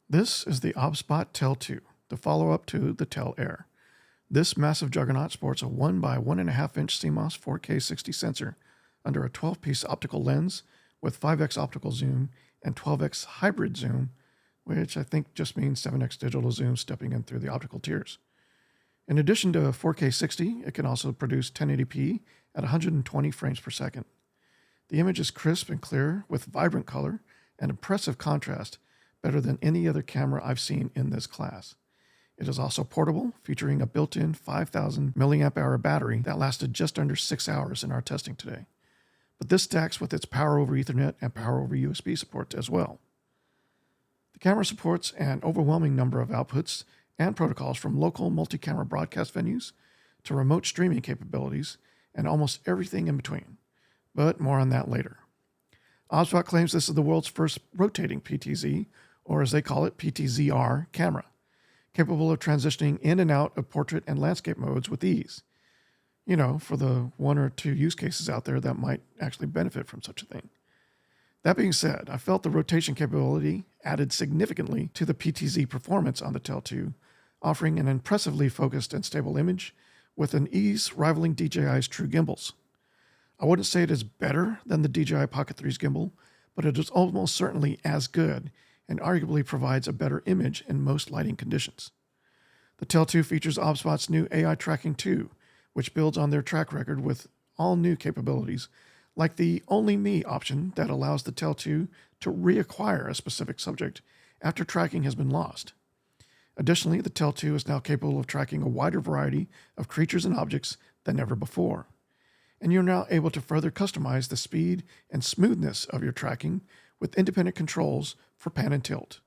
This is the OBSBOT Tel 2, the follow-up to the Tel Air. This massive juggernaut sports a 1 by 1.5 inch CMOS 4K 60 sensor under a 12-piece optical lens with 5x optical zoom and 12x hybrid zoom, which I think just means 7x digital zoom stepping in through the optical tiers. In addition to 4K 60, it can also produce 1080p at 120 frames per second. The image is crisp and clear with vibrant color and impressive contrast, better than any other camera I've seen in this class. It is also portable, featuring a built-in 5,000 mAh battery that lasted just under 6 hours in our testing today. But this stacks with its power over Ethernet and power over USB support as well. The camera supports an overwhelming number of outputs and protocols from local multi-camera broadcast venues to remote streaming capabilities and almost everything in between. But more on that later. OBSBOT claims this is the world's first rotating PTZ, or as they call it, PTZR camera, capable of transitioning in and out of portrait and landscape modes with ease. You know, for the 1 or 2 use cases out there that might actually benefit from such a thing. That being said, I felt the rotation capability added significantly to the PTZ performance on the Tel 2, offering an impressively focused and stable image with an ease rivaling DJI's true gimbals. I wouldn't say it is better than the DJI Pocket 3's gimbal, but it is almost certainly as good and arguably provides a better image in most lighting conditions. The Tel 2 features OBSBOT's new AI Tracking 2, which builds on their track record with all new capabilities, like the Only Me option that allows the Tel 2 to reacquire a specific subject after tracking has been lost. Additionally, the Tel 2 is now capable of tracking a wider variety of creatures and objects than ever before. And you're now able to further customize the speed and smoothness of your tracking with independent controls for pan and tilt.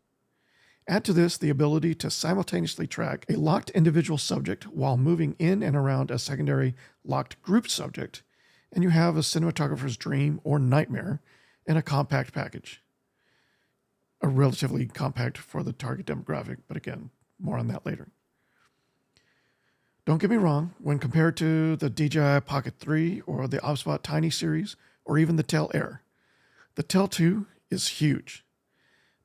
Add to this the ability to simultaneously track a locked individual subject while moving in and around a secondary locked group subject, and you have a cinematographer's dream or nightmare in a compact package. A relatively compact for the target demographic, but again, more on that later. Don't get me wrong, when compared to the DJI Pocket 3 or the OBSBOT Tiny series or even the Tel Air, the Tel 2 is huge,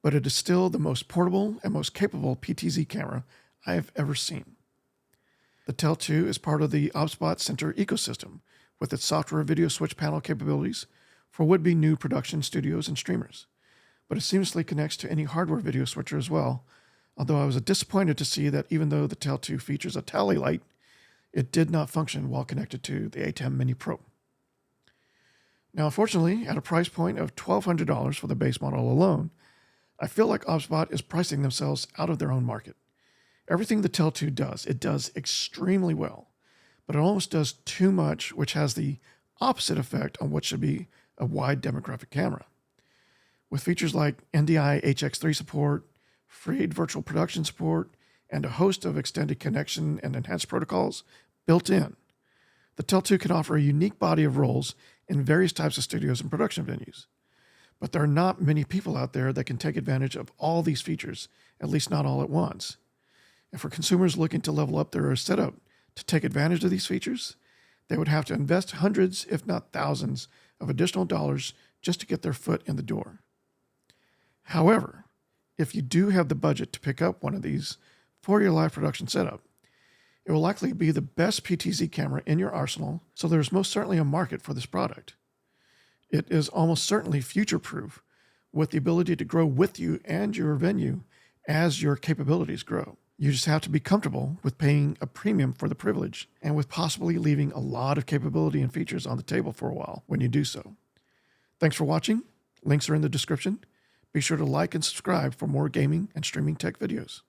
but it is still the most portable and most capable PTZ camera I have ever seen. The Tel 2 is part of the OBSBOT Center ecosystem with its software video switch panel capabilities for would-be new production studios and streamers, but it seamlessly connects to any hardware video switcher as well, although I was disappointed to see that even though the Tel 2 features a tally light, it did not function while connected to the A10 Mini Pro. Now, unfortunately, at a price point of $1,200 for the base model alone, I feel like OBSBOT is pricing themselves out of their own market. Everything the Tel 2 does, it does extremely well, but it almost does too much, which has the opposite effect on what should be a wide demographic camera. With features like NDI HX3 support, freed virtual production support, and a host of extended connection and enhanced protocols built in, the Tel 2 can offer a unique body of roles in various types of studios and production venues. But there are not many people out there that can take advantage of all these features, at least not all at once. And for consumers looking to level up their setup to take advantage of these features, they would have to invest hundreds, if not thousands, of additional dollars just to get their foot in the door. However, if you do have the budget to pick up one of these for your live production setup, it will likely be the best PTZ camera in your arsenal, so there's most certainly a market for this product. It is almost certainly future-proof, with the ability to grow with you and your venue as your capabilities grow. You just have to be comfortable with paying a premium for the privilege and with possibly leaving a lot of capability and features on the table for a while when you do so. Thanks for watching. Links are in the description. Be sure to like and subscribe for more gaming and streaming tech videos.